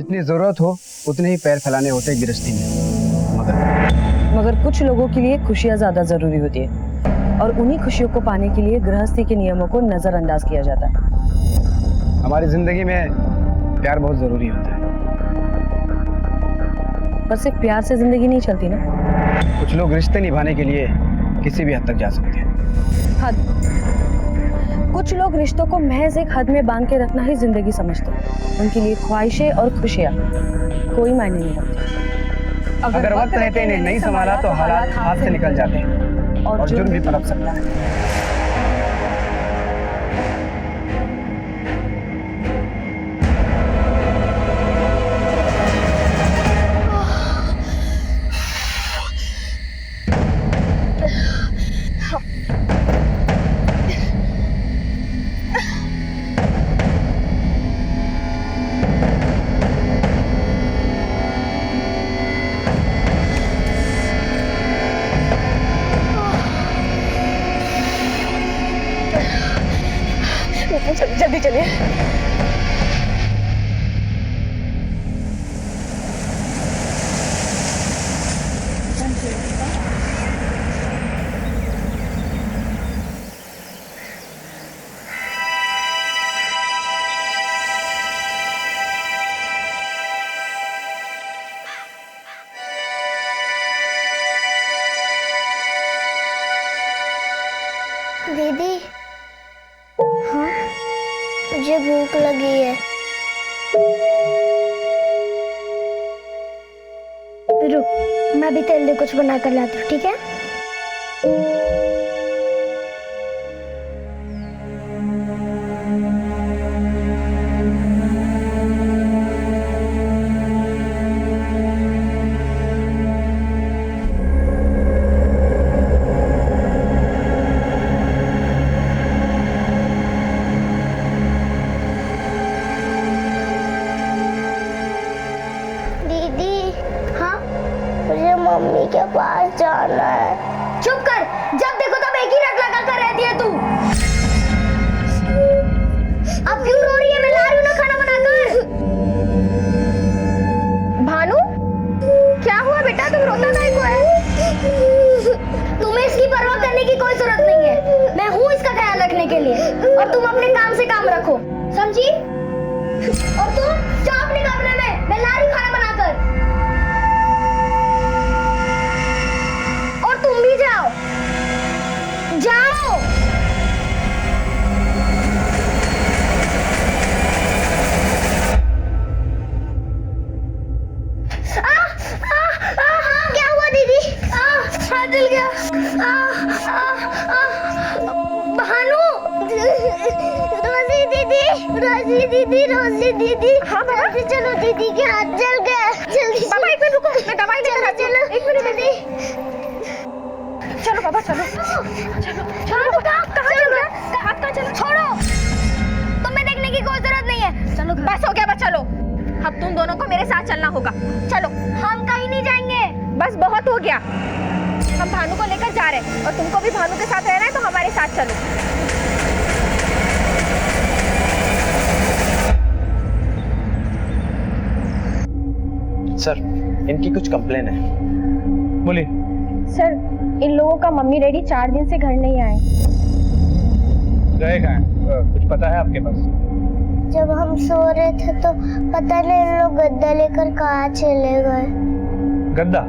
जितनी जरूरत हो उतने ही पैर फैलाने होते हैं गृहस्थी में। मगर कुछ लोगों के लिए खुशियाँ ज्यादा जरूरी होती है और उन्हीं खुशियों को पाने के लिए गृहस्थी के नियमों को नजरअंदाज किया जाता है। हमारी जिंदगी में प्यार बहुत जरूरी होता है, पर सिर्फ प्यार से जिंदगी नहीं चलती ना। कुछ लोग रिश्ते निभाने के लिए किसी भी हद तक जा सकते हैं। हद। कुछ लोग रिश्तों को महज एक हद में बांध के रखना ही जिंदगी समझते हैं। उनके लिए ख्वाहिशें और खुशियाँ कोई मायने नहीं रखती। अगर वक्त रहते इन्हें नहीं संभाला तो हालात हाथ से निकल जाते हैं और जुर्म भी पनप सकता है। जल्दी चलिए। दीदी, हाँ, मुझे भूख लगी है। रुक, मैं भी तेल दे कुछ बना कर लाती हूँ, ठीक है? मम्मी के पास जाना है। चुप कर, जब देखो तब एक ही रट लगा कर रहती है तू। अब क्यों रो रही है? मैं ला रही हूँ ना खाना बनाकर। भानु, क्या हुआ बेटा? तुम रोता काहे को है? तुम्हें इसकी परवाह करने की कोई जरूरत नहीं है। मैं हूँ इसका ख्याल रखने के लिए, और तुम अपने काम से काम रखो, समझी? और तुम जाओ अपने कमरे में, मैं ला रही हूँ खाना बनाकर। तुम भी जाओ, जाओ। क्या हुआ दीदी? हाथ जल गया। भानु, रोजी दीदी, रोजी दीदी, रोजी दीदी। हाँ बाबा, चलो दीदी के हाथ जल गए। जल्दी बाबा, एक मिनट रुको, मैं दवाई लेकर आती हूँ। एक मिनट दीदी। चलो बाबा, चलो चलो चलो। कहाँ चल रहा है? हाथ कहाँ चलो? छोड़ो, तुम्हें देखने की कोई जरूरत नहीं है। चलो बस हो गया, बस चलो। अब तुम दोनों को मेरे साथ चलना होगा। चलो। हम कहीं नहीं जाएंगे, बस बहुत हो गया। हम भानु को लेकर जा रहे हैं और तुमको भी भानु के साथ रहना है, तो हमारे साथ चलो। सर, इनकी कुछ कंप्लेन है। बोलिए। सर, इन लोगों का मम्मी डैडी 4 दिन से घर नहीं आए। गए कहाँ? कुछ पता है आपके पास? जब हम सो रहे थे तो पता नहीं इन लोग गद्दा लेकर कहाँ चले गए। गद्दा?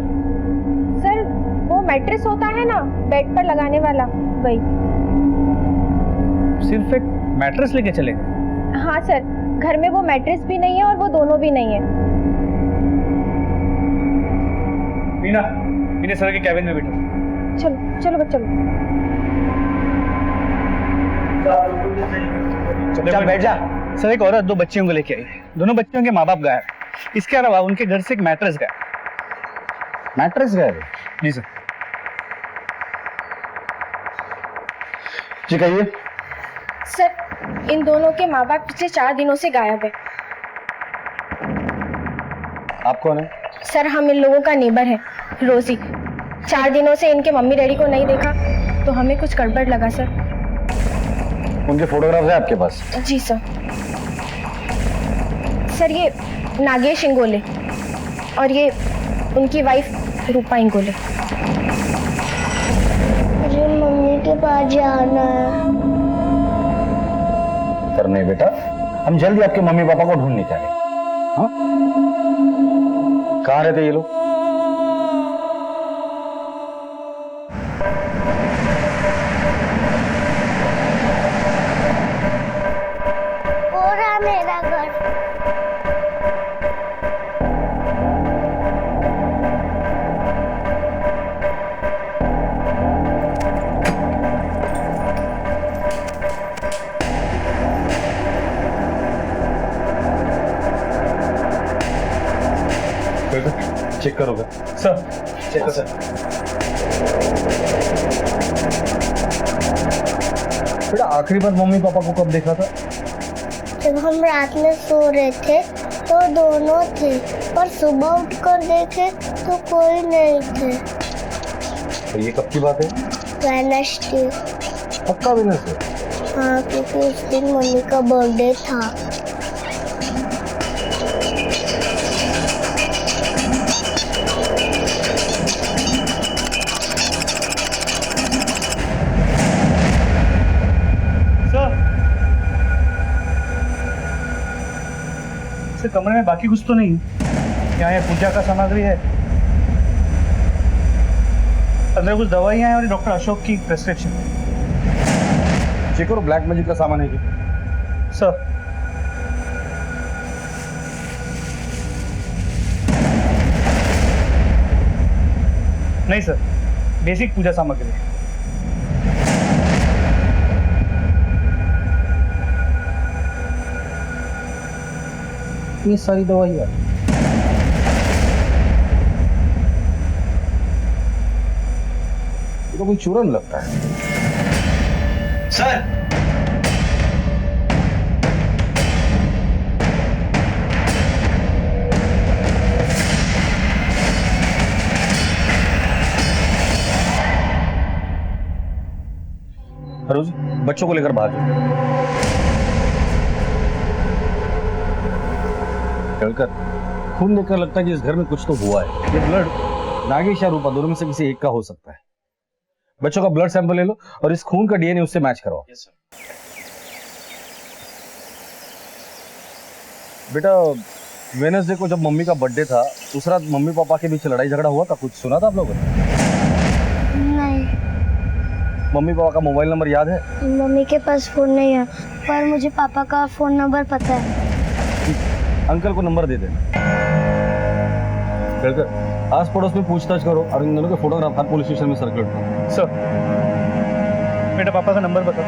सर, वो मैट्रेस होता है ना, बेड पर लगाने वाला, वही। सिर्फ एक मैट्रेस लेके चले गए? हाँ सर, घर में वो मैट्रेस भी नहीं है और वो दोनों भी नहीं है। मीना, इन्हें सर के कैबिन में बिठा। चलो चलो बच्चों, चल बैठ जा। सर, एक औरत 2 बच्चियों को लेके आई है। दोनों बच्चियों के माँ बाप गायब। इसके अलावा उनके घर से एक मैट्रेस गायब। मैट्रेस गायब? जी सर। जी कहिए। सर, इन दोनों के माँ बाप पिछले 4 दिनों से गायब है। आप कौन है? सर, हम इन लोगों का नेबर है, रोजी। 4 दिनों से इनके मम्मी डैडी को नहीं देखा तो हमें कुछ गड़बड़ लगा सर। उनके फोटोग्राफ्स है आपके पास? जी सर। सर, ये नागेश इंगोले और ये उनकी वाइफ रूपा इंगोले। मुझे मम्मी के पास जाना है। सर नहीं बेटा, हम जल्दी आपके मम्मी पापा को ढूंढ निकालें। हाँ, कहाँ रहते ये लोग? हो रहा मेरा घर। चेक करोगे सर चेक करो सर। बेटा आखिरी बार मम्मी पापा को कब देखा था? जब हम रात में सो रहे थे तो दोनों थे, पर सुबह उठकर देखे तो कोई नहीं थे। तो ये कब की बात है? वेडनेसडे। पक्का वेडनेसडे? हाँ, क्योंकि उस दिन मम्मी का बर्थडे था। सर कमरे में बाकी कुछ तो नहीं है। यहाँ ये पूजा का सामग्री है, अंदर कुछ दवाइयाँ हैं और डॉक्टर अशोक की प्रेस्क्रिप्शन। चेक करो ब्लैक मैजिक का सामान है क्या? सर नहीं सर, बेसिक पूजा सामग्री है। ये सारी दवाइयाँ तो कोई चूरन लगता है। सर हरोजी बच्चों को लेकर बाहर जाओ। चलकर खून देखकर लगता है कि इस घर में कुछ तो हुआ है। ये ब्लड नागेश या रूपा दोनों में से किसी एक का हो सकता है। बच्चों का ब्लड सैंपल ले लो और इस खून का डीएनए उससे मैच करवाओ। बेटा वेडनेसडे को जब मम्मी का बर्थडे था उस रात मम्मी पापा के बीच लड़ाई झगड़ा हुआ था, कुछ सुना था आप लोगों ने? नहीं, मम्मी पापा का मोबाइल नंबर याद है? मम्मी के पास फोन नहीं है, पर मुझे पापा का फोन नंबर पता है। अंकल को नंबर दे देना। चलकर आस पड़ोस में पूछताछ करो और इन दोनों के फोटोग्राफ हर पुलिस स्टेशन में सर्कुलेट करो। सर बेटा पापा का नंबर बताओ।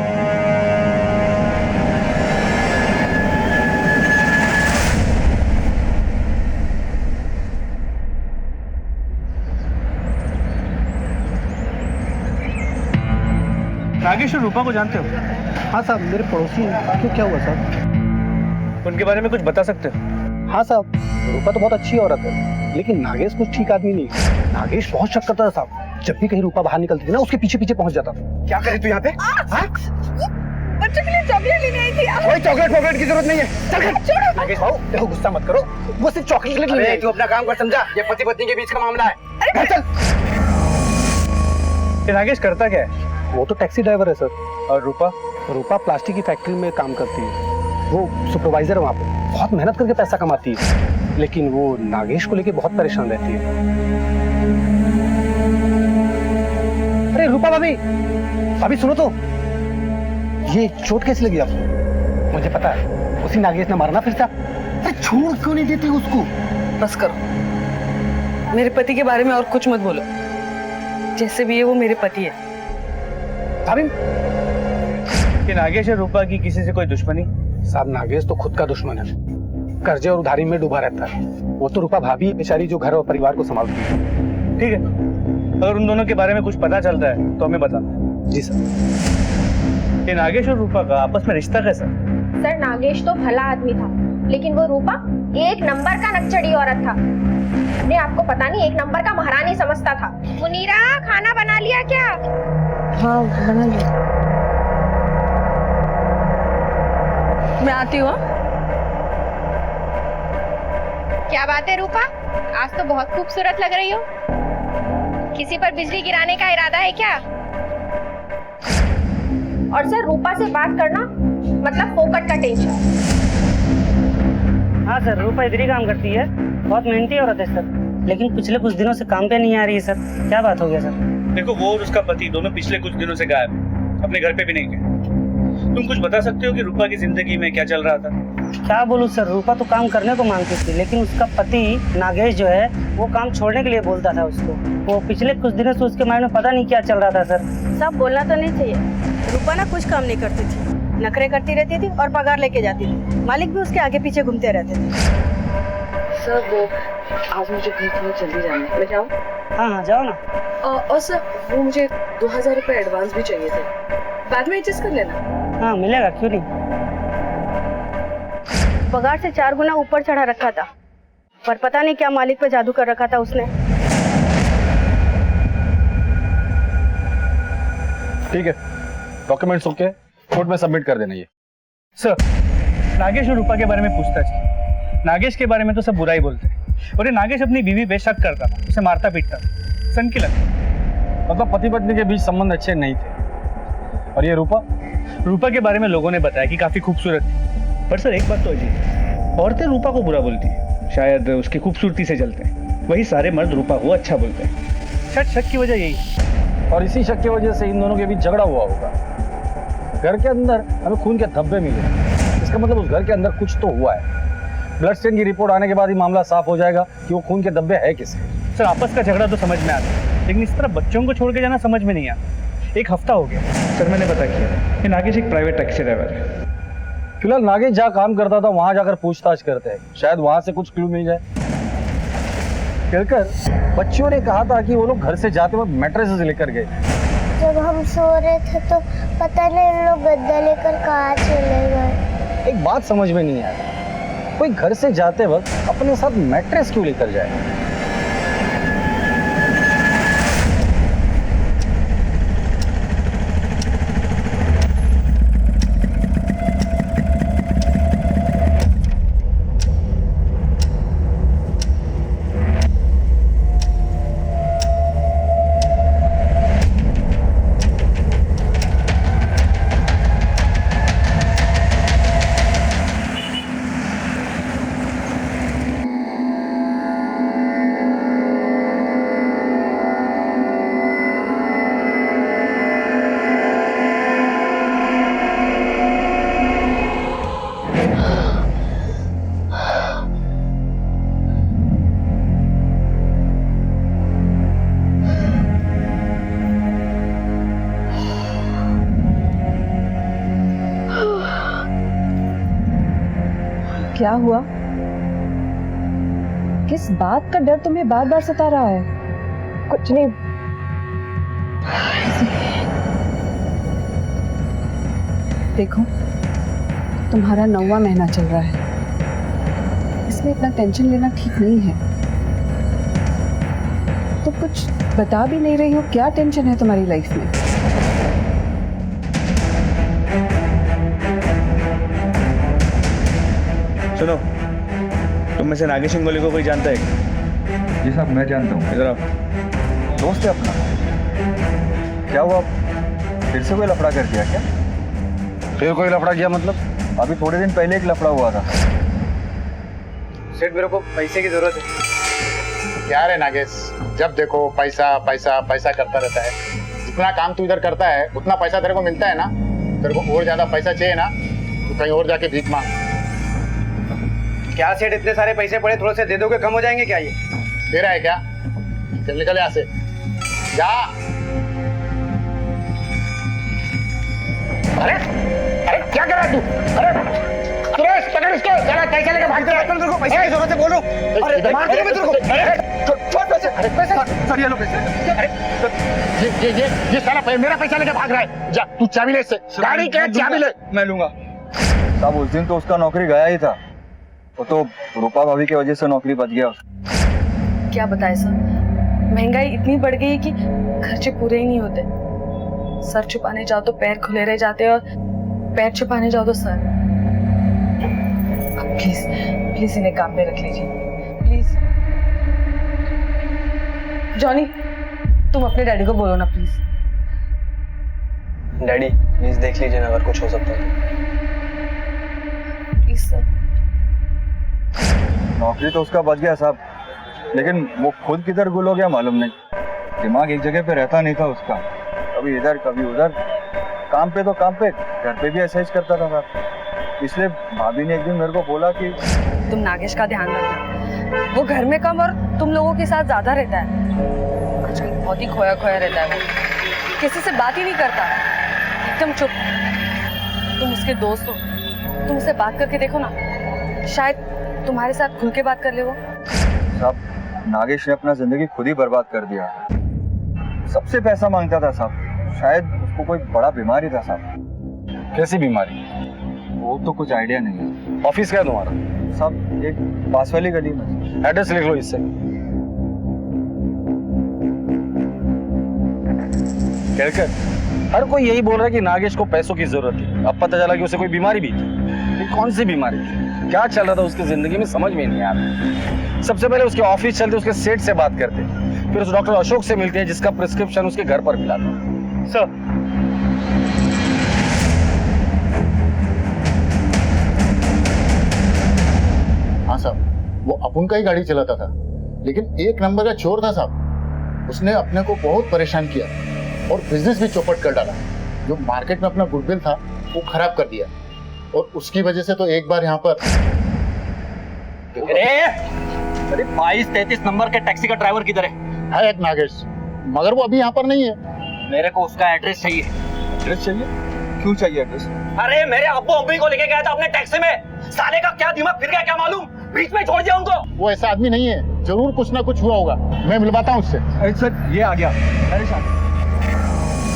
नागेश और रूपा को जानते हो? हाँ साहब, मेरे पड़ोसी हैं। क्यों, क्या हुआ साहब? उनके बारे में कुछ बता सकते हो? हाँ साहब, रूपा तो बहुत अच्छी औरत है, लेकिन नागेश कुछ ठीक आदमी नहीं। नागेश बहुत शक करता था साहब। जब भी कहीं रूपा बाहर निकलती थी ना, उसके पीछे पीछे पहुंच जाता था। क्या करे तू यहाँ पे? बच्चों के लिए चॉकलेट लेने आई थी। कोई चॉकलेट वॉकलेट की जरूरत नहीं है। चल नागेश भाऊ, देखो गुस्सा मत करो, वो सिर्फ चॉकलेट के लिए। तू अपना काम कर, समझा? ये पति पत्नी के बीच का मामला है। चल। ये नागेश करता क्या है? वो तो टैक्सी ड्राइवर है सर। और रूपा? रूपा प्लास्टिक की फैक्ट्री में काम करती है। वो सुपरवाइजर है वहाँ पे, बहुत मेहनत करके पैसा कमाती है, लेकिन वो नागेश को लेके बहुत परेशान रहती है। अरे रूपा भाभी, भाभी सुनो तो, ये चोट कैसे लगी आपको? मुझे पता है, उसी नागेश ने मारना फिर से। अरे छोड़ क्यों नहीं देते उसको? बस करो, मेरे पति के बारे में और कुछ मत बोलो। जैसे भी है वो मेरे पति है। भाभी, कि नागेश और रूपा की किसी से कोई दुश्मनी? साहब नागेश तो खुद का दुश्मन है, कर्जे और उधारी में डूबा रहता है। वो तो रूपा भाभी बेचारी जो घर और परिवार को संभालती है। ठीक है, अगर उन दोनों के बारे में कुछ पता चलता है तो हमें बताना। जी सर। ये नागेश और रूपा का आपस में रिश्ता कैसा? सर नागेश तो भला आदमी था, लेकिन वो रूपा एक नंबर का नक्चड़ी औरत था। अपने आपको पता नहीं एक नंबर का महारानी समझता था। मुनीरा, खाना बना लिया क्या? हाँ बना लिया। मैं आती हूँ। क्या बात है रूपा, आज तो बहुत खूबसूरत लग रही हो। किसी पर बिजली गिराने का इरादा है क्या? और सर, रूपा से बात करना मतलब फोकट का टेंशन। हाँ सर, रूपा इधर ही काम करती है, बहुत मेहनती औरत है सर, लेकिन पिछले कुछ दिनों से काम पे नहीं आ रही है सर। क्या बात हो गया सर? देखो, वो और उसका पति दोनों पिछले कुछ दिनों से गायब हैं, अपने घर पे भी नहीं गए। तुम कुछ बता सकते हो कि रूपा की जिंदगी में क्या चल रहा था? क्या बोलूँ सर, रूपा तो काम करने को मांगती थी, लेकिन उसका पति नागेश जो है वो काम छोड़ने के लिए बोलता था उसको। वो पिछले कुछ दिनों से उसके माइंड में पता नहीं क्या चल रहा था सर। सब बोलना तो नहीं चाहिए। रूपा ना कुछ काम नहीं करती थी, नखरे करती रहती थी और पगार लेके जाती थी। मालिक भी उसके आगे पीछे घूमते रहते थे। सर वो आज मुझे कहीं थोड़ा जल्दी जाना है, मैं जाऊँ? हाँ जाओ ना। और सर वो मुझे 2000 रुपये एडवांस भी चाहिए थे, बाद में एडजस्ट कर लेना। हाँ मिलेगा, क्यों नहीं। पगार से 4 गुना ऊपर चढ़ा रखा था, पर पता नहीं क्या मालिक पे जादू कर रखा था उसने। ठीक है, डॉक्यूमेंट्स ओके, कोर्ट में सबमिट कर देना ये। सर, नागेश और रूपा के बारे में पूछताछ की। नागेश के बारे में तो सब बुरा ही बोलते हैं, और ये नागेश अपनी बीवी पे शक करता था, उसे मारता पीटता था। सन की लगता, मतलब पति पत्नी के बीच संबंध अच्छे नहीं थे। और ये रूपा के बारे में लोगों ने बताया कि काफी खूबसूरत थी। पर सर एक बात तो अजीब, औरतें रूपा को बुरा बोलती है, शायद उसकी खूबसूरती से जलते हैं। वही सारे मर्द रूपा को अच्छा बोलते हैं। शायद शक की वजह यही है। और इसी शक की वजह से इन दोनों के बीच झगड़ा हुआ होगा। घर के अंदर हमें खून के धब्बे मिले, इसका मतलब उस घर के अंदर कुछ तो हुआ है। ब्लड स्टेन की रिपोर्ट आने के बाद ही मामला साफ हो जाएगा कि वो खून के धब्बे है किसके। सर आपस का झगड़ा तो समझ में आता है, लेकिन इस तरह बच्चों को छोड़ के जाना समझ में नहीं आता। 1 हफ्ता हो गया सर, मैंने पता किया कि नागेश एक प्राइवेट टैक्सी ड्राइवर है। फिलहाल नागेश जहाँ काम करता था वहां जाकर पूछताछ करते हैं, शायद वहां से कुछ क्लू मिल जाए। कहकर बच्चियों ने कहा था कि वो लोग घर से जाते वक्त मैट्रेसेस लेकर गए। जब हम सो रहे थे तो पता नहीं इन लोग गद्दा लेकर कहाँ चले गए। एक बात समझ में नहीं आया, कोई घर से जाते वक्त अपने साथ मैट्रेस क्यों लेकर जाए? क्या हुआ? किस बात का डर तुम्हें बार बार सता रहा है? कुछ नहीं। देखो, तुम्हारा 9वां महीना चल रहा है, इसमें इतना टेंशन लेना ठीक नहीं है। तुम कुछ बता भी नहीं रही हो, क्या टेंशन है तुम्हारी लाइफ में? सुनो, तुम में से नागेश इंगोली को कोई जानता है क्या? जी साहब, मैं जानता हूँ। इधर आओ। दोस्त है अपना। क्या हुआ, फिर से कोई लफड़ा कर दिया क्या? फिर कोई लफड़ा किया मतलब? अभी थोड़े दिन पहले एक लफड़ा हुआ था। सेठ, मेरे को पैसे की जरूरत है। क्या रे नागेश, जब देखो पैसा पैसा पैसा करता रहता है। जितना काम तू इधर करता है उतना पैसा तेरे को मिलता है ना। तेरे को और ज्यादा पैसा चाहिए ना तो कहीं और जाके भीख मांग। क्या सेठ, इतने सारे पैसे पड़े, थोड़े से दे दोगे, कम हो जाएंगे क्या ये? दे रहा है क्या? चल निकल यहाँ से, जा। अरे अरे क्या कर रहा है तू? अरे सुरेश, पकड़ इसको, जरा पैसा लेकर भाग जा। तेरे को पैसे की जरूरत है, बोलो। अरे मार दूंगा मैं तेरे को। अरे छोड़ पैसे। अरे पैसे सर, ये लो पैसे। अरे ये सारा मेरा पैसा लेकर भाग रहा है। जा तू चाबी ले इससे, गाड़ी के चाबी ले। मैं लूंगा। साहब उस दिन तो उसका नौकरी गया ही था, वो तो रूपा भाभी की वजह से नौकरी बच गया। क्या बताए सर, महंगाई इतनी बढ़ गई कि खर्चे पूरे ही नहीं होते। सर छुपाने जाओ तो पैर खुले रह जाते और पैर छुपाने जाओ तो सर। प्लीज प्लीज इन्हें काम पे रख लीजिए। जॉनी, तुम अपने डैडी को बोलो ना प्लीज। डैडी प्लीज देख लीजिए ना, अगर कुछ हो सकता है प्लीज सर। नौकरी तो उसका बच गया साहब, लेकिन वो खुद किधर गुल हो गया मालूम नहीं। दिमाग एक जगह पे रहता नहीं था उसका, कभी इधर कभी उधर। काम पे तो काम पे, घर पे भी ऐसा ही करता था साहब। इसलिए भाभी ने एक दिन मेरे को बोला कि तुम नागेश का ध्यान रखना, वो घर में कम और तुम लोगों के साथ ज्यादा रहता है। आजकल बहुत ही खोया खोया रहता है वो, किसी से बात ही नहीं करता, एकदम चुप। तुम उसके दोस्त हो, तुम उससे बात करके देखो ना, शायद तुम्हारे साथ खुल के बात कर ले वो। साहब, नागेश ने अपना जिंदगी खुद ही बर्बाद कर दिया। सबसे पैसा मांगता था साहब, शायद उसको कोई बड़ा बीमारी था साहब। कैसी बीमारी? वो तो कुछ आइडिया नहीं है। ऑफिस क्या है तुम्हारा? साहब एक पास वाली गली में। एड्रेस लिख लो इससे। हर कोई यही बोल रहा है कि नागेश को पैसों की जरूरत है। अब पता चला कि उसे कोई बीमारी भी थी। ये कौन सी बीमारी थी? क्या चल रहा था उसकी जिंदगी में, समझ में नहीं आ रहा। सबसे पहले उसके ऑफिस चलते उसके सेठ से बात करते, फिर उस डॉक्टर अशोक से मिलते हैं जिसका प्रिस्क्रिप्शन उसके घर पर मिला था। सर, हाँ साहब, वो अपुन का ही गाड़ी चलाता था, लेकिन एक नंबर का चोर था साहब। उसने अपने को बहुत परेशान किया और बिजनेस भी चौपट कर डाला। जो मार्केट में अपना गुडविल था वो खराब कर दिया, और उसकी वजह से तो एक बार यहाँ पर अरे 22-33 नंबर के टैक्सी का ड्राइवर किधर है? एक नागेश, मगर वो अभी यहाँ पर नहीं है। मेरे को उसका एड्रेस चाहिए। एड्रेस चाहिए? क्यों चाहिए एड्रेस? अरे मेरे अब्बू अम्मी को लेके गया था अपने टैक्सी में, साले का क्या दिमाग फिर गया क्या मालूम, बीच में छोड़ दिया उनको। वो ऐसा आदमी नहीं है, जरूर कुछ ना कुछ हुआ होगा। मैं मिलवाता हूँ उससे। अरे सर, ये आ गया। अरे साहब,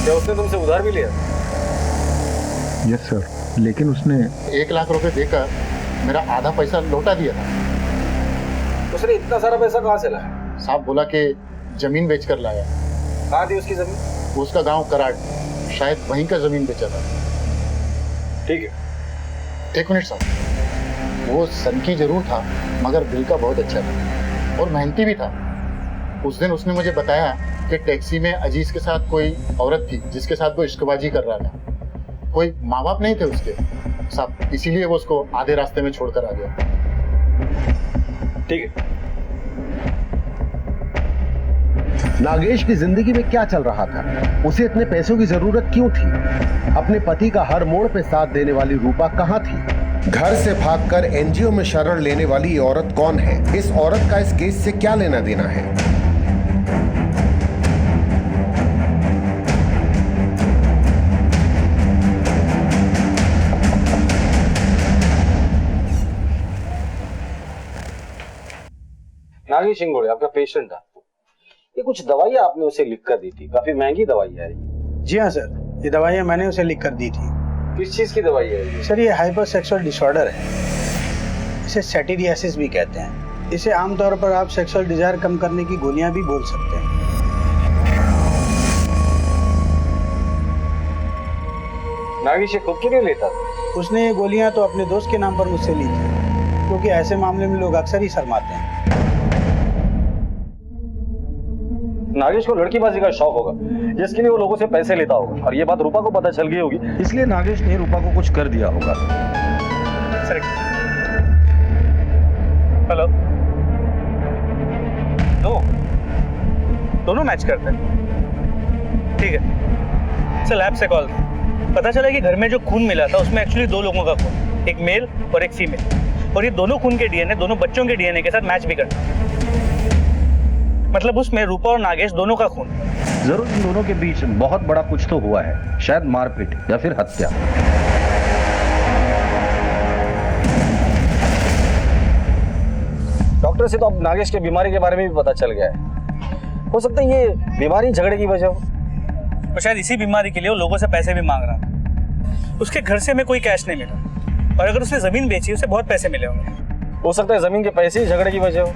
क्या उसने तुमसे उधार भी लिया? यस सर, लेकिन उसने 1 लाख रुपए देकर मेरा आधा पैसा लौटा दिया था। उसने इतना सारा पैसा कहाँ से लाया? साहब बोला कि जमीन बेच कर लाया। कहाँ थी उसकी जमीन? उसका गांव कराड़, शायद वहीं का जमीन बेचा था। ठीक है। 1 मिनट साहब, वो सनकी जरूर था मगर दिल का बहुत अच्छा था और मेहनती भी था। उस दिन उसने मुझे बताया कि टैक्सी में अजीज के साथ कोई औरत थी जिसके साथ वो इश्कबाजी कर रहा था। कोई माँ बाप नहीं थे उसके साहब, इसीलिए वो उसको आधे रास्ते में छोड़कर आ गया। ठीक है। नागेश की जिंदगी में क्या चल रहा था? उसे इतने पैसों की जरूरत क्यों थी? अपने पति का हर मोड़ पे साथ देने वाली रूपा कहाँ थी? घर से भागकर एनजीओ में शरण लेने वाली ये औरत कौन है? इस औरत का इस केस से क्या लेना देना है? नागेश इंगोड़े आपका पेशेंट था। ये कुछ दवाइयाँ आपने उसे लिख कर दी थी, काफी महंगी दवाई है। जी हाँ सर, ये दवाइयाँ मैंने उसे लिख कर दी थी। किस चीज की दवाई है ये? सर, ये हाइपर सेक्सुअल डिसऑर्डर है, इसे सैटिरियासिस भी कहते हैं। इसे आमतौर पर आप सेक्सुअल डिजायर कम करने की गोलियां भी बोल सकते हैं। नागेश ये खुद के लिए लेता था? उसने ये गोलियां तो अपने दोस्त के नाम पर मुझसे ली थी, क्योंकि ऐसे मामले में लोग अक्सर ही शर्माते हैं। नागेश को लड़कीबाजी का शौक होगा, जिसके लिए वो लोगों से पैसे लेता होगा, और ये बात रूपा को पता चल गई होगी, इसलिए नागेश ने रूपा को कुछ कर दिया होगा। सर, हेलो, दोनों मैच करते हैं। ठीक है सर, लैब से कॉल पता चला कि घर में जो खून मिला था उसमें एक्चुअली 2 लोगों का खून, एक मेल और एक फीमेल, और ये दोनों खून के डीएनए दोनों बच्चों के डीएनए के साथ मैच भी करते हैं। मतलब उसमें रूपा और नागेश दोनों का खून। जरूर इन दोनों के बीच बहुत बड़ा कुछ तो हुआ है, शायद मारपीट या फिर हत्या। डॉक्टर से तो अब नागेश के बीमारी के बारे में भी पता चल गया है। हो सकता है ये बीमारी झगड़े की वजह हो, और शायद इसी बीमारी के लिए वो लोगों से पैसे भी मांग रहा था। उसके घर से हमें कोई कैश नहीं मिला, और अगर उसने जमीन बेची उसे बहुत पैसे मिले होंगे। हो सकता है जमीन के पैसे ही झगड़े की वजह हो।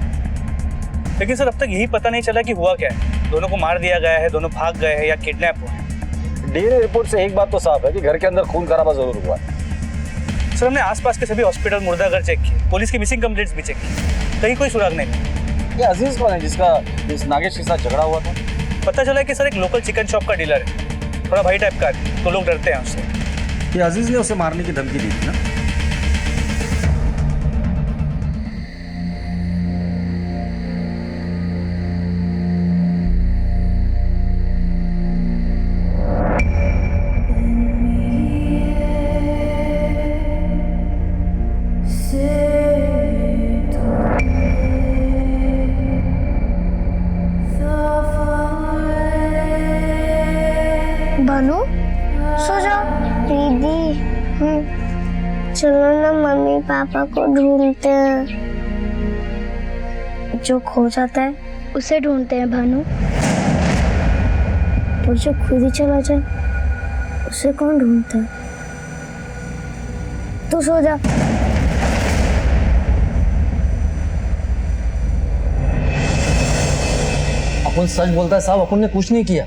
लेकिन सर, अब तक यही पता नहीं चला कि हुआ क्या है। दोनों को मार दिया गया है, दोनों भाग गए हैं या किडनैप हुए। डीएनए रिपोर्ट से एक बात तो साफ है कि घर के अंदर खून खराबा जरूर हुआ है। सर, हमने आसपास के सभी हॉस्पिटल, मुर्दाघर चेक किए, पुलिस की मिसिंग कंप्लेंट्स भी चेक की, कहीं कोई सुराग नहीं मिला। ये अजीज कौन है जिसका इस नागेश के साथ झगड़ा हुआ था? पता चला कि सर एक लोकल चिकन शॉप का डीलर है, थोड़ा भाई टाइप का है, तो लोग डरते हैं उससे। ये अजीज ने उसे मारने की धमकी दी थी ना? भानु सो जाओ। दीदी चलो ना मम्मी पापा को ढूंढते हैं। जो खो जाता है उसे ढूंढते हैं भानु, और जो खुद ही चला जाए उसे कौन ढूंढता है। तू सो जा। अपन सच बोलता है साहब, अपन ने कुछ नहीं किया।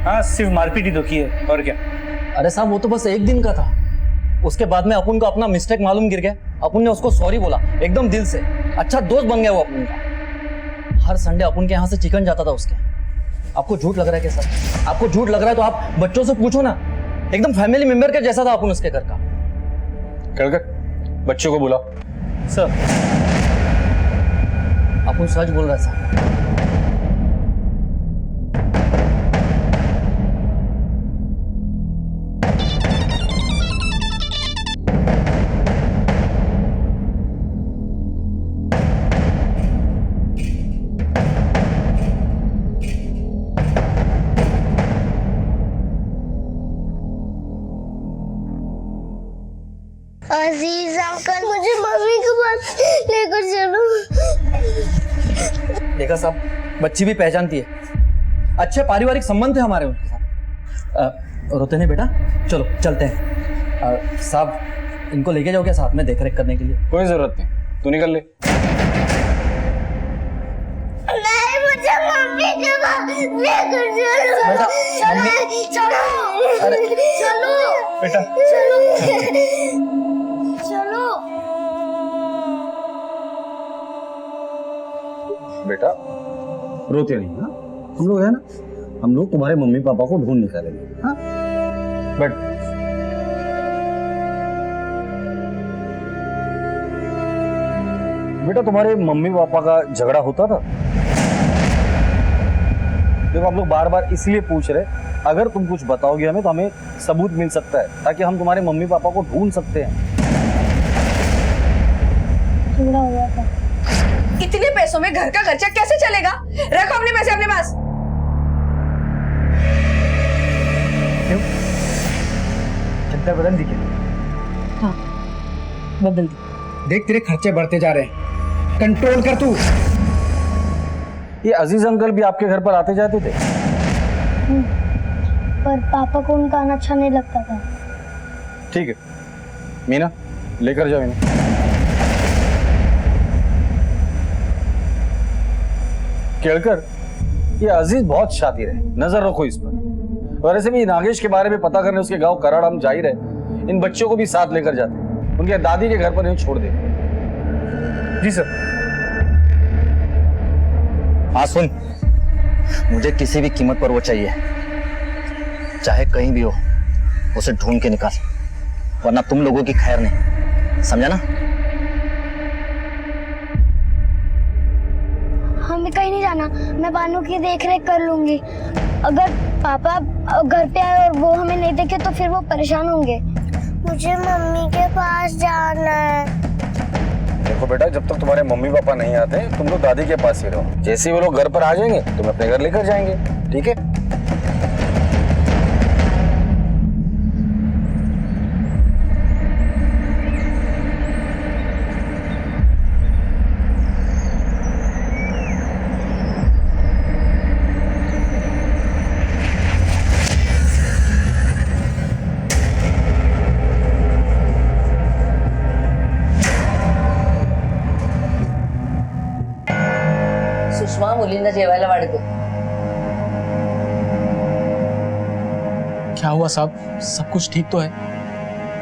हाँ, सिर्फ मारपीट ही तो की है, और क्या। अरे साहब वो तो बस एक दिन का था, उसके बाद में अपन को अपना मिस्टेक मालूम गिर गया। अपन ने उसको सॉरी बोला एकदम दिल से, अच्छा दोस्त बन गया वो अपन का। हर संडे अपन के यहाँ से चिकन जाता था उसके। आपको झूठ लग रहा है क्या सर? आपको झूठ लग रहा है तो आप बच्चों से पूछो ना, एकदम फैमिली मेंबर के जैसा था अपन उसके घर का। केळकर, बच्चों को बुलाओ। सर अपन सच बोल रहा है साहब। अजीज अंकल मुझे मम्मी के पास लेकर चलो। देखा साहब, बच्ची भी पहचानती है, अच्छे पारिवारिक संबंध थे हमारे उनके साथ। रोते नहीं बेटा, चलो चलते हैं। साहब इनको लेके जाओ क्या साथ में देख रेख करने के लिए? कोई जरूरत नहीं, तू निकल ले। नहीं, मुझे मम्मी के पास लेकर चलो। बेटा, चलो अरे चलो बेटा, चलो चलो। बेटा रोते नहीं, हाँ? हम लोग है ना, हम लोग तुम्हारे मम्मी पापा को ढूंढ निकालेंगे। हाँ बट बेटा तुम्हारे मम्मी पापा का झगड़ा होता था? देखो हम लोग बार बार इसलिए पूछ रहे, अगर तुम कुछ बताओगे हमें तो हमें सबूत मिल सकता है, ताकि हम तुम्हारे मम्मी पापा को ढूंढ सकते हैं। झगड़ा हो गया था। इतने पैसों में घर का खर्चा कैसे चलेगा? रखो अपने पैसे अपने पास। क्यों? चिंता बदल दी क्या? हाँ बदल दी। देख तेरे खर्चे बढ़ते जा रहे हैं, कंट्रोल कर तू। ये अजीज अंकल भी आपके घर पर आते जाते थे? पर पापा को उनका आना अच्छा नहीं लगता था। ठीक है मीना, लेकर जाओ इन्हें। केळकर, ये अजीज बहुत शातिर है, नजर रखो इस पर। और ऐसे भी नागेश के बारे में पता करने उसके गांव कराड़ हम जा ही रहे, इन बच्चों को भी साथ लेकर जाते, उनके दादी के घर पर नहीं छोड़ देते। जी सर। हाँ सुन, मुझे किसी भी कीमत पर वो चाहिए, चाहे कहीं भी हो, उसे ढूंढ के निकाल, वरना तुम लोगों की खैर नहीं, समझा ना? हमें कहीं नहीं जाना, मैं बानू की देखरेख कर लूंगी। अगर पापा घर पे आए और वो हमें नहीं देखे तो फिर वो परेशान होंगे। मुझे मम्मी के पास जाना है। देखो बेटा, जब तक तुम्हारे मम्मी पापा नहीं आते तुम लोग दादी के पास ही रहो, जैसे ही वो लोग घर पर आ जाएंगे तुम्हें अपने घर लेकर जाएंगे, ठीक है? सुषमा मुलींना जेवायला वाढतो। क्या हुआ साहब, सब कुछ ठीक तो है?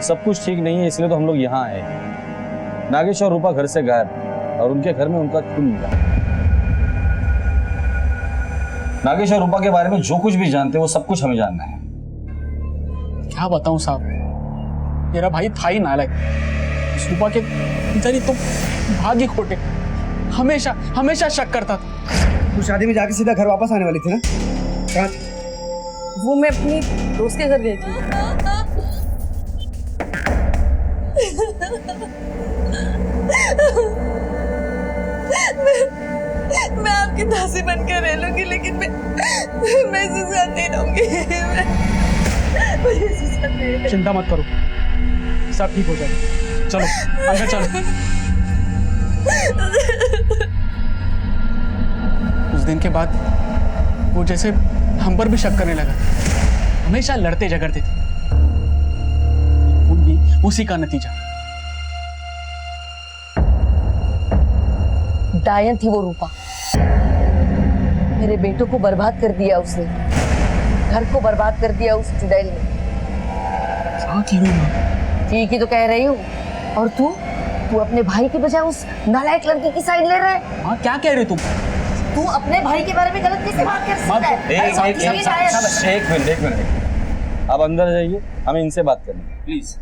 सब कुछ ठीक नहीं है, इसलिए तो हम लोग यहाँ आए। नागेश और रूपा घर से गायब और उनके घर में उनका खून मिला। नागेश और रूपा के बारे में जो कुछ भी जानते हैं वो सब कुछ हमें जानना है। क्या बताऊं साहब, मेरा भाई था ही नालायक। इस रूपा के इधर ही तो भाग्य खोटे, हमेशा हमेशा शक करता था। तू शादी में जाके सीधा घर वापस आने वाली थी ना? कहाँ थी? वो मैं अपनी दोस्त के घर गई थी। मैं आपकी दासी बनकर रह लूंगी, लेकिन मैं इसे साथ नहीं रहूंगी। चिंता मत करो, सब ठीक हो जाएगा। चलो अंदर चलो। उस दिन के बाद वो जैसे हम पर भी शक करने लगा, हमेशा लड़ते झगड़ते थे। भी उसी का नतीजा। डायन थी वो रूपा, मेरे बेटों को बर्बाद कर दिया उसने, घर को बर्बाद कर दिया उस चुड़ैल ने। ठीक ही तो कह रही हूँ। और तू अपने भाई के बजाय उस नालायक लड़की की साइड ले रहा है। हाँ, क्या कह रहे तुम? तू अपने भाई के बारे में गलत कैसे बात कर सकता है? एक मिनट, आप अंदर जाइए, हमें इनसे बात करनी है, प्लीज।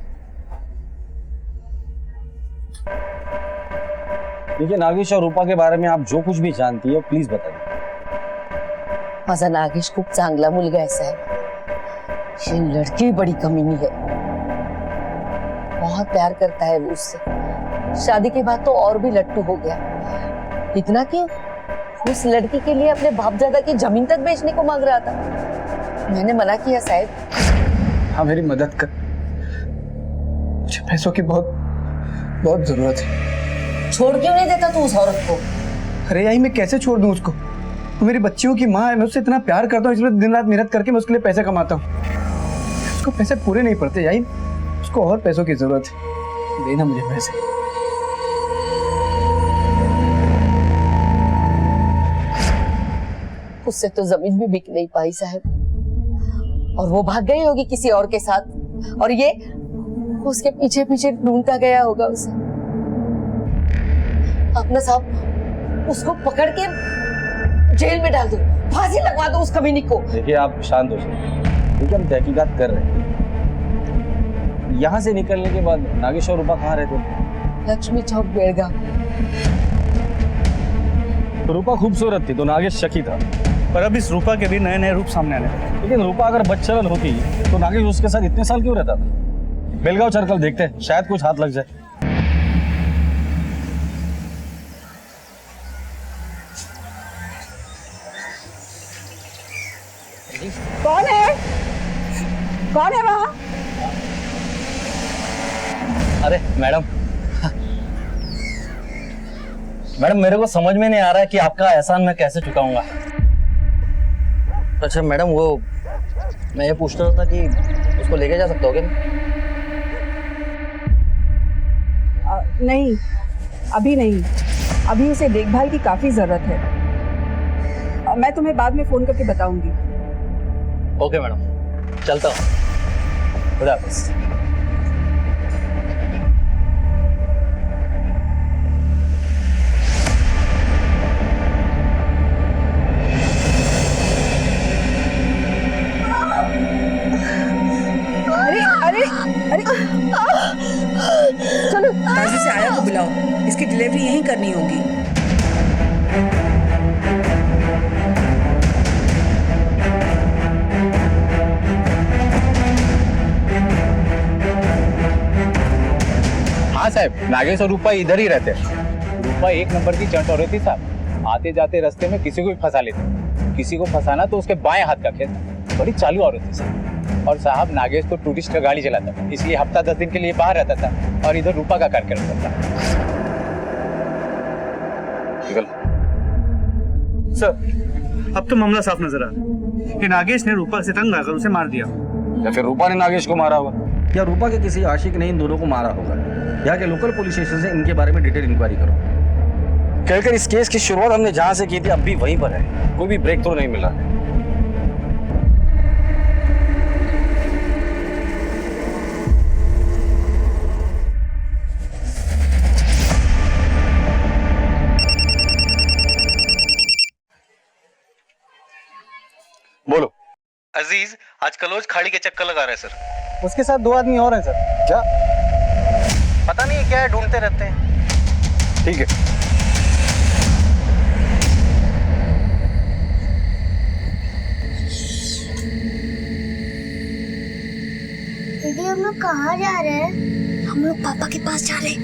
देखिए, नागेश और रूपा के बारे में आप जो कुछ भी जानती है प्लीज बताइए। माझा नागेश खूप चांगला मुलगा आहे साहेब, ये लड़की बड़ी कमीनी है, बहुत प्यार करता है वो उससे। शादी के बाद तो और भी लट्टू हो गया, इतना कि उस लड़की के लिए अपने बापदादा की जमीन तक बेचने को मांग रहा था। मैंने मना किया साहब। हाँ, मेरी मदद कर, मुझे पैसों की बहुत बहुत जरूरत है। छोड़ क्यों नहीं देता तू उस औरत को? अरे यही मैं कैसे छोड़ दूं उसको? वो मेरी बच्चियों की माँ है, मैं उससे इतना प्यार करता हूँ, इसलिए दिन रात मेहनत करके मैं उसके लिए पैसे कमाता हूँ। उसको पैसे पूरे नहीं पड़ते यही, उसको और पैसों की जरूरत है, देना मुझे पैसे। उससे तो जमीन भी बिक नहीं पाई साहब, और वो भाग गई होगी किसी और के साथ, और ये उसके पीछे पीछे ढूंढता गया होगा उसे। अपना साहब उसको पकड़ के जेल में डाल दो, फांसी लगवा दो उस कमीनी को। देखिए, आप शांत हो जाइए, देखिए हम तहकीकात कर रहे हैं। यहाँ से निकलने के बाद नागेश और रूपा कहाँ रहते थे? लक्ष्मी चौक बेड़गांव। तो रूपा खूबसूरत थी तो नागेश शकी था, पर अब इस रूपा के भी नए नए रूप सामने आने लगे। लेकिन रूपा अगर बदचलन होती तो नागेश उसके साथ इतने साल क्यों रहता था? बेलगांव चल देखते हैं, शायद कुछ हाथ लग जाए। कौन है? कौन है वहाँ? अरे मैडम, मैडम मेरे को समझ में नहीं आ रहा है कि आपका एहसान मैं कैसे चुकाऊंगा। अच्छा मैडम, वो मैं ये पूछ रहा था कि उसको लेके जा सकते हो क्या? नहीं, अभी नहीं, अभी उसे देखभाल की काफी जरूरत है। मैं तुम्हें बाद में फोन करके बताऊंगी। ओके मैडम, चलता हूँ, खुदा हाफिज़। अरे चलो ताजी से आया को बुलाओ, इसकी डिलीवरी यहीं करनी होगी। हाँ साहब, नागेश और रूपा इधर ही रहते हैं। रूपा एक नंबर की चंट औरत थी साहब, आते जाते रास्ते में किसी को भी फंसा लेती, किसी को फंसाना तो उसके बाएं हाथ का खेल था। बड़ी चालू औरत थी साहब। और साहब नागेश तो टूरिस्ट का गाड़ी चलाता था, इसलिए हफ्ता 10 दिन के लिए बाहर रहता था और इधर रूपा का कार्यक्रम करता था। सर, अब तो मामला साफ नजर आ रहा है कि नागेश ने रूपा से तंग आकर उसे मार दिया, या फिर रूपा ने नागेश को मारा होगा, या रूपा के किसी आशिक ने इन दोनों को मारा होगा। यहाँ के लोकल पुलिस स्टेशन से इनके बारे में डिटेल इंक्वायरी करो। कहकर इस केस की शुरुआत हमने जहाँ से की थी अब भी वहीं पर है, कोई भी ब्रेक थ्रू नहीं मिला। अजीज आज कलोज खाड़ी के चक्कर लगा रहे हैं सर। उसके साथ 2 आदमी और हैं सर। क्या? पता नहीं क्या है, ढूंढते रहते हैं। ठीक है। दीदी हम लोग कहाँ जा रहे हैं? हम लोग पापा के पास जा रहे हैं।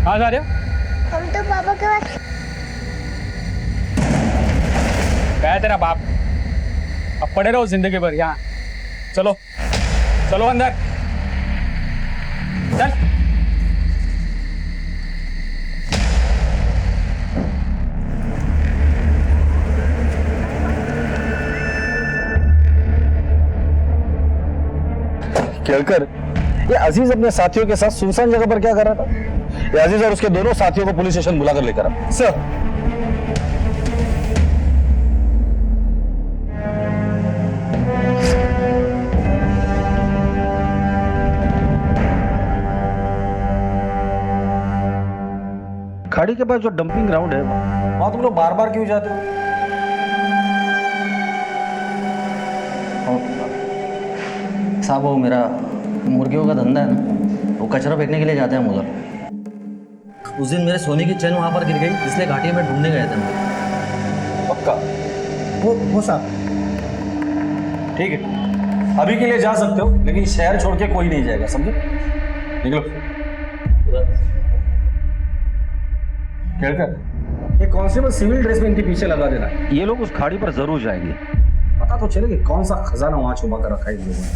कहाँ जा रहे हो? हम तो पापा के पास। क्या है तेरा बाप? अब पड़े रहो जिंदगी भर यहाँ। चलो चलो अंदर चल। केलकर, ये अजीज अपने साथियों के साथ सुनसान जगह पर क्या कर रहा था? ये अजीज और उसके दोनों साथियों को पुलिस स्टेशन बुलाकर लेकर आ। सर। खाड़ी के पास जो डंपिंग ग्राउंड है वहां तुम लोग बार बार क्यों जाते हो? साहब वो मेरा मुर्गियों का धंधा है ना, वो कचरा फेंकने के लिए जाते हैं हम उधर। उस दिन मेरे सोने की चैन वहाँ पर गिर गई, इसलिए घाटी में ढूंढने गए थे हम। पक्का? वो साहब। ठीक है, अभी के लिए जा सकते हो, लेकिन शहर छोड़ के कोई नहीं जाएगा, समझे? निकलो। केलकर, ये कांस्टेबल सिविल ड्रेस में इनके पीछे लगा देना। ये लोग उस खाड़ी पर जरूर जाएंगे। पता तो चले कि कौन सा खजाना वहां छुपा कर रखा है इन लोगों ने।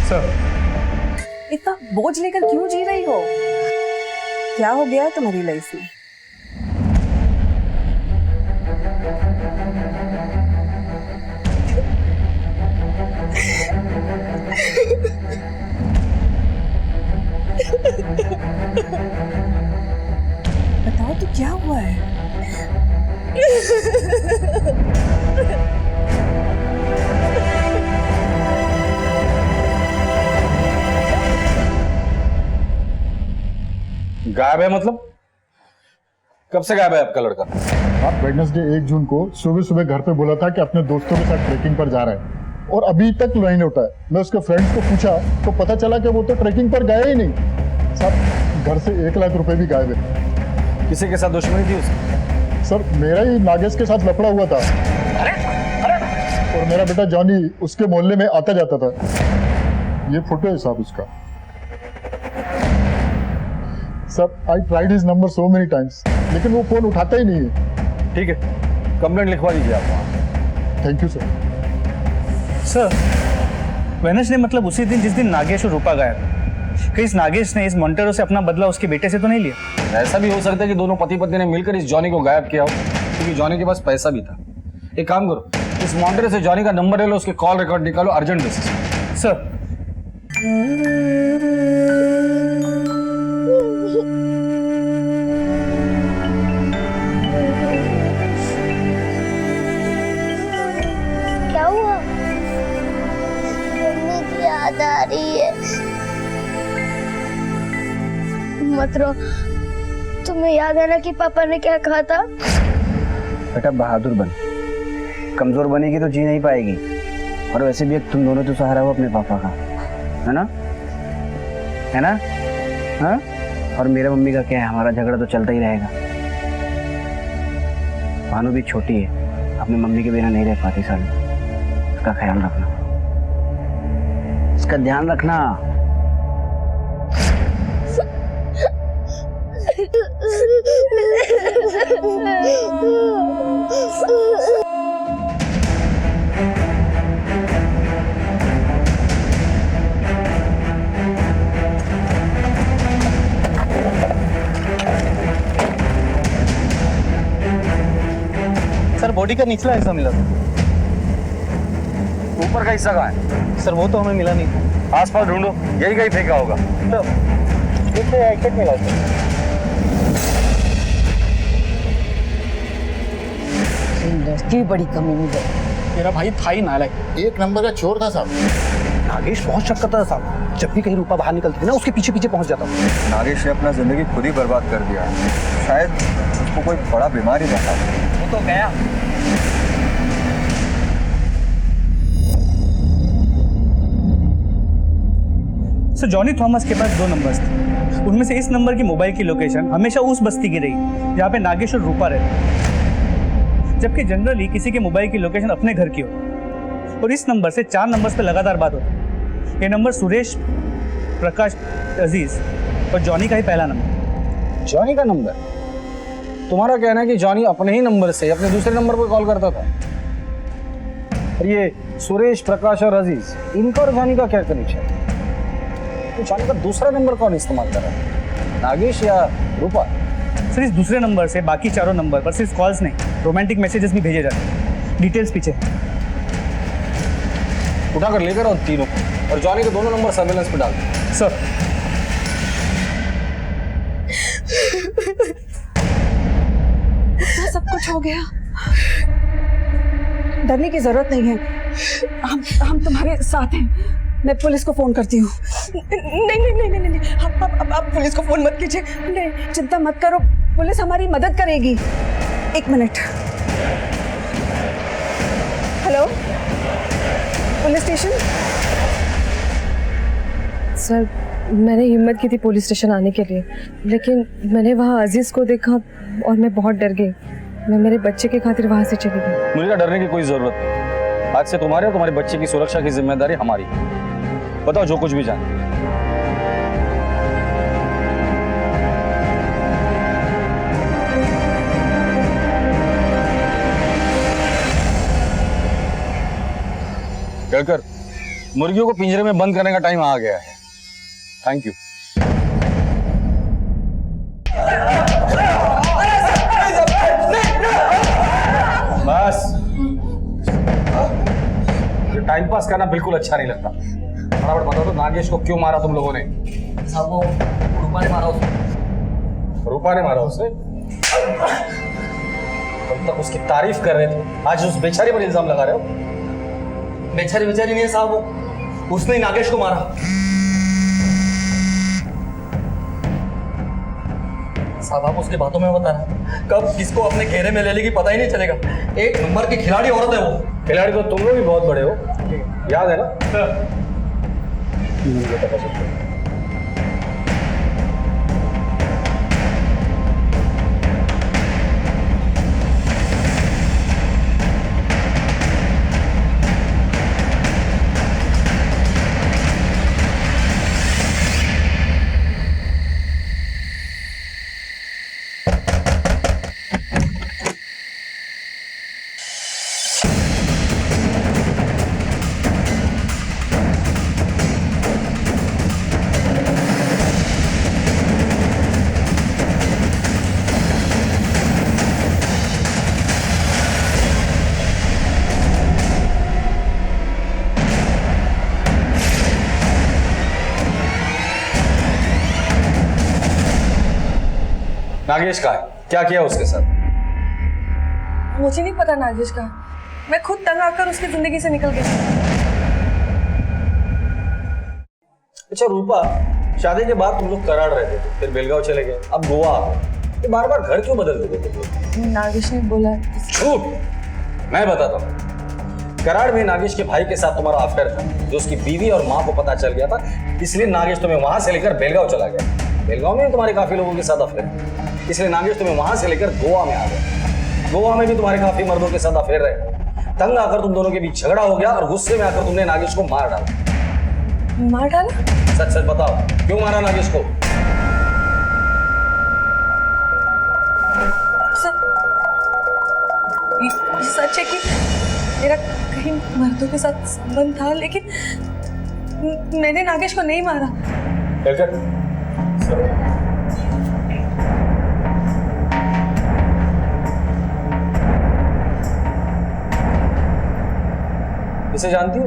सर इतना बोझ लेकर क्यों जी रही हो? क्या हो गया है तुम्हारी लाइफ में? बताओ तो क्या हुआ है? गायब है मतलब? कब से गायब है आपका लड़का? आप वेडनेसडे 1 जून को सुबह सुबह घर पे बोला था कि अपने दोस्तों के साथ ट्रैकिंग पर जा रहा है और अभी तक नहीं लौटा है। मैं उसके फ्रेंड्स को पूछा तो पता चला कि वो तो ट्रैकिंग पर गया ही नहीं। साहब घर से 1 लाख रुपए भी गायब है। किसी के साथ दुश्मनी थी उसकी? सर मेरा ही नागेश के साथ लफड़ा हुआ था। और मेरा बेटा जॉनी उसके मोहल्ले में आता जाता था। ये फोटो है साहब उसका। Sir I tried his number so many times, लेकिन वो फोन उठाता ही नहीं है। ठीक है, कंप्लेंट लिखवा दीजिए आप। Thank you sir. Sir Wednesday मतलब उसी दिन जिस दिन नागेश और रूपा गायब, कहीं इस नागेश ने इस मोंटेरो से अपना बदला उसके बेटे से तो नहीं लिया? ऐसा भी हो सकता है कि दोनों पति पत्नी ने मिलकर इस जॉनी को गायब किया हो, क्योंकि जॉनी के पास पैसा भी था। एक काम करो, इस मोंटेरो से जॉनी का नंबर ले लो, उसके कॉल रिकॉर्ड निकालो अर्जेंट बेसिस। सर क्या हुआ? मम्मी की याद आ रही है। मत रो। तुम्हें याद है ना कि पापा ने क्या कहा था? बेटा बहादुर बन, कमजोर बनेगी तो जी नहीं पाएगी। और वैसे भी तुम दोनों तो सहारा हो अपने पापा का, है ना? है ना? हाँ? और मेरे मम्मी का क्या है, हमारा झगड़ा तो चलता ही रहेगा। भानु भी छोटी है, अपनी मम्मी के बिना नहीं रह पाती साल। उसका ख्याल रखना, उसका ध्यान रखना। सर बॉडी का निचला हिस्सा मिला था। ऊपर का हिस्सा कहाँ है? सर वो तो हमें मिला नहीं। आसपास ढूंढो, यही कहीं फेंका होगा। तो एक्सेट मिला सर। लड़की बड़ी कमी है। मेरा भाई था ही नालायक। 1 नंबर का चोर था साहब। नागेश बहुत शक करता था साहब, जब भी कहीं रूपा बाहर निकलती थी ना उसके पीछे पीछे पहुंच जाता था। नागेश ने अपना जिंदगी खुद ही बर्बाद कर दिया। शायद उसको कोई बड़ा बीमारी रहता है। वो तो गया। सर जॉनी थॉमस के पास 2 नंबर्स थे। उनमें से इस नंबर की मोबाइल की लोकेशन हमेशा उस बस्ती की रही जहाँ पे नागेश और रूपा रहते हैं, जबकि जनरली किसी के मोबाइल की लोकेशन अपने घर की होती। और इस नंबर से 4 नंबर्स पे लगातार बात होती है। ये नंबर सुरेश, प्रकाश, अजीज और जॉनी का ही पहला नंबर। जॉनी का नंबर? तुम्हारा कहना है कि जॉनी अपने ही नंबर से अपने दूसरे नंबर पर कॉल करता था? और ये सुरेश, प्रकाश और अजीज, इनका और जॉनी का क्या कनेक्शन? तो जॉनी का दूसरा नंबर कौन इस्तेमाल कर रहा है, नागेश या रूपा? सर इस दूसरे नंबर से बाकी चारों नंबर पर सिर्फ कॉल्स नहीं, रोमांटिक मैसेजेस भी भेजे जाते हैं। डिटेल्स पीछे उठाकर लेकर आओ तीनों को, और जॉनी के दोनों नंबर सर्वेलेंस पे डाल दो। सर सब कुछ हो गया, डरने की जरूरत नहीं है। हम तुम्हारे साथ हैं। मैं पुलिस को फोन करती हूँ। नहीं नहीं नहीं नहीं नहीं, आप पुलिस को फोन मत कीजिए। नहीं, चिंता मत करो, पुलिस हमारी मदद करेगी। 1 minute. Hello, police station. Sir मैंने हिम्मत की थी पुलिस स्टेशन आने के लिए, लेकिन मैंने वहाँ अजीज को देखा और मैं बहुत डर गई। मैं मेरे बच्चे के खातिर वहाँ से चली गई। मुझे डरने की कोई जरूरत नहीं। आज से तुम्हारे और तुम्हारे बच्चे की सुरक्षा की जिम्मेदारी हमारी है। बताओ जो कुछ भी जाने। कहकर मुर्गियों को पिंजरे में बंद करने का टाइम आ गया है। Thank you. बस, टाइम पास करना बिल्कुल अच्छा नहीं लगता। फटाफट बताओ तो नागेश को क्यों मारा तुम लोगों ने? साहब वो रूपा ने मारा उसे। रूपा ने मारा उसे? तुम तक उसकी तारीफ कर रहे थे, आज उस बेचारी पर इल्जाम लगा रहे हो। बेचारी बेचारी नहीं है साहब, वो उसने ही नागेश को मारा। साहब आप उसकी बातों में बता रहे, कब किसको अपने घेरे में ले लेगी पता ही नहीं चलेगा। 1 नंबर की खिलाड़ी औरत है वो। खिलाड़ी तो तुम लोग भी बहुत बड़े हो, याद है ना? मुझे पता चलता है। नागेश का है, क्या किया उसके साथ? मुझे नहीं पता नागेश का। मैं खुद तंग आकर उसकी जिंदगी से निकल गई। अच्छा रूपा, शादी के बाद तुम लोग कराड़ रहते थे, फिर बेलगांव चले गए, अब गोवा आ गए। ये बार बार घर क्यों बदलते थे तुम लोग? नागेश ने बोला। झूठ, मैं बताता हूँ। कराड़ में नागेश के भाई के साथ तुम्हारा अफेयर था, जो उसकी बीवी और माँ को पता चल गया था, इसलिए नागेश तुम्हें वहां से लेकर बेलगांव चला गया। बेलगांव में तुम्हारे काफी लोगों के साथ अफेयर, इसलिए नागेश तुम्हें वहां से लेकर गोवा में आ गया। गोवा में भी तुम्हारे काफी मर्दों के साथ अफेयर रहे। तंग आकर तुम दोनों के बीच झगड़ा हो गया और गुस्से में आकर तुमने नागेश को मार डाला। मार डाला? सच सच बताओ, क्यों मारा नागेश को? सच है कि मेरा कहीं मर्दों के साथ संबंध था, लेकिन मैंने नागेश को नहीं मारा। इसे जानती हो?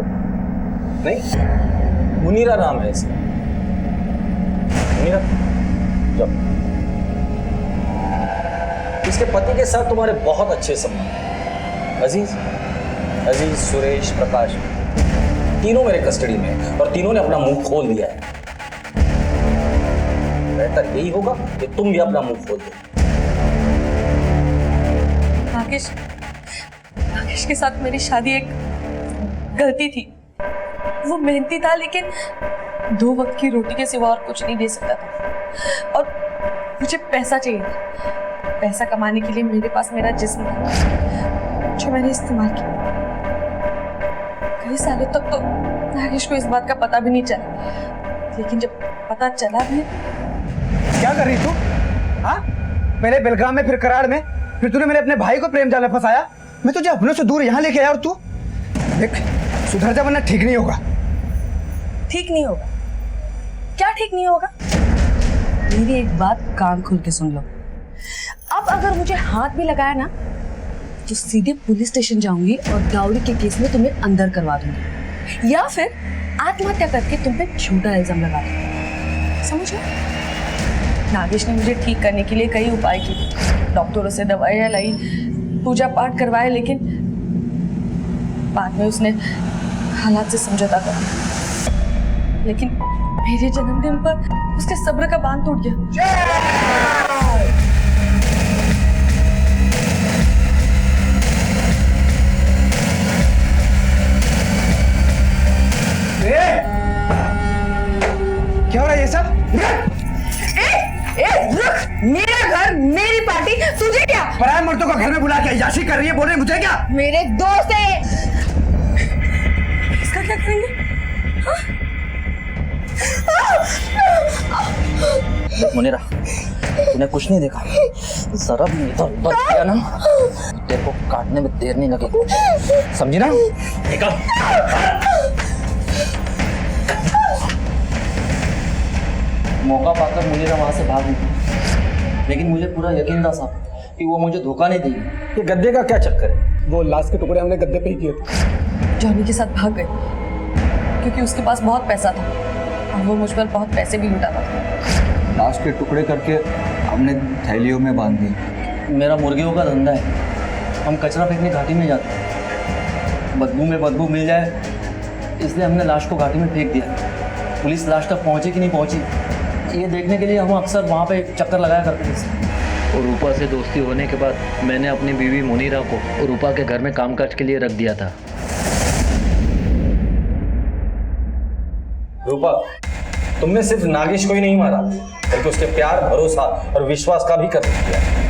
नहीं? मुनीरा नाम है इसका। मुनीरा, जाओ। इसके पति के साथ तुम्हारे बहुत अच्छे संबंध हैं। अजीज, सुरेश, प्रकाश, तीनों मेरे कस्टडी में हैं और तीनों ने अपना मुंह खोल दिया है। बेहतर यही होगा कि तुम भी अपना मुंह खोल दो। नागेश के साथ मेरी शादी एक गलती थी। वो मेहनती था लेकिन 2 वक्त की रोटी के सिवा और कुछ नहीं दे सकता था और मुझे पैसा चाहिए था। पैसा कमाने के लिए मेरे पास मेरा जिस्म था जो मैंने इस्तेमाल किया। कई सालों तक तो नागेश को इस बात का पता भी नहीं चला, लेकिन जब पता चला भी। क्या कर रही तू? हाँ, पहले बेलगाम में, फिर कराड़ में, फिर तूने मेरे अपने भाई को प्रेम जाल में फंसाया। मैं तुझे अपनों से दूर यहाँ लेके आया और तू देख, सुधर जा वरना ठीक नहीं होगा। ठीक नहीं होगा? क्या ठीक नहीं होगा? मेरी एक बात कान खोल के सुन लो। अब अगर मुझे हाथ भी लगाया ना तो सीधे पुलिस स्टेशन जाऊंगी और डाउरी के केस में तुम्हें अंदर करवा दूंगी, या फिर आत्महत्या करके तुम पे झूठा इल्जाम लगा दूंगी। समझ गए? नागेश ने मुझे ठीक करने के लिए कई उपाय किए, डॉक्टरों से दवाइयां लाई, पूजा पाठ करवाए, लेकिन बाद में उसने हालात से समझौता कर दिया। लेकिन मेरे जन्मदिन पर उसके सब्र का बांध टूट गया। क्या हो रहा है ये सब? रुक! मेरा घर, मेरी पार्टी, तुझे क्या? पराये मर्दों का घर में बुला के अय्याशी कर रही है, बोल रही मुझे क्या? मेरे दोस्त है। इसका क्या करेंगे? मुनीरा, तूने कुछ नहीं देखा? जरा भी इधर उधर किया ना, तेरे को काटने में देर नहीं लगेगी, समझी ना? निकल। मौका पाकर मुनीरा वहां से भाग निकली, लेकिन मुझे पूरा यकीन था साहब कि वो मुझे धोखा नहीं देगी। ये गद्दे का क्या चक्कर है? वो लाश के टुकड़े हमने गद्दे पे ही किए थे। जॉनी के साथ भाग गई क्योंकि उसके पास बहुत पैसा था और वो मुझ पर बहुत पैसे भी लुटाता था। लाश के टुकड़े करके हमने थैलियों में बांध दी। मेरा मुर्गियों का धंधा है, हम कचरा फेंकने घाटी में जाते हैं, बदबू में बदबू मिल जाए इसलिए हमने लाश को घाटी में फेंक दिया। पुलिस लाश तक पहुंची कि नहीं पहुंची ये देखने के लिए हम अक्सर वहाँ पे चक्कर लगाया करते थे। और रूपा से दोस्ती होने के बाद मैंने अपनी बीवी मुनीरा को रूपा के घर में कामकाज के लिए रख दिया था। रूपा, तुमने सिर्फ नागेश को ही नहीं मारा बल्कि उसके प्यार, भरोसा और विश्वास का भी कत्ल किया।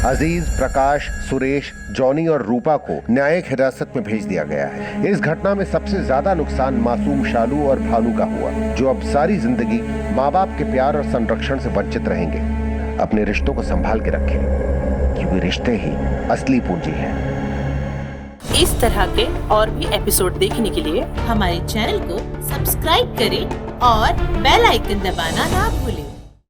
अजीज, प्रकाश, सुरेश, जॉनी और रूपा को न्यायिक हिरासत में भेज दिया गया है। इस घटना में सबसे ज्यादा नुकसान मासूम शालू और भानु का हुआ, जो अब सारी जिंदगी माँ बाप के प्यार और संरक्षण से वंचित रहेंगे। अपने रिश्तों को संभाल के रखें, क्योंकि रिश्ते ही असली पूंजी है। इस तरह के और भी एपिसोड देखने के लिए हमारे चैनल को सब्सक्राइब करें और बेल आइकन दबाना ना भूलें।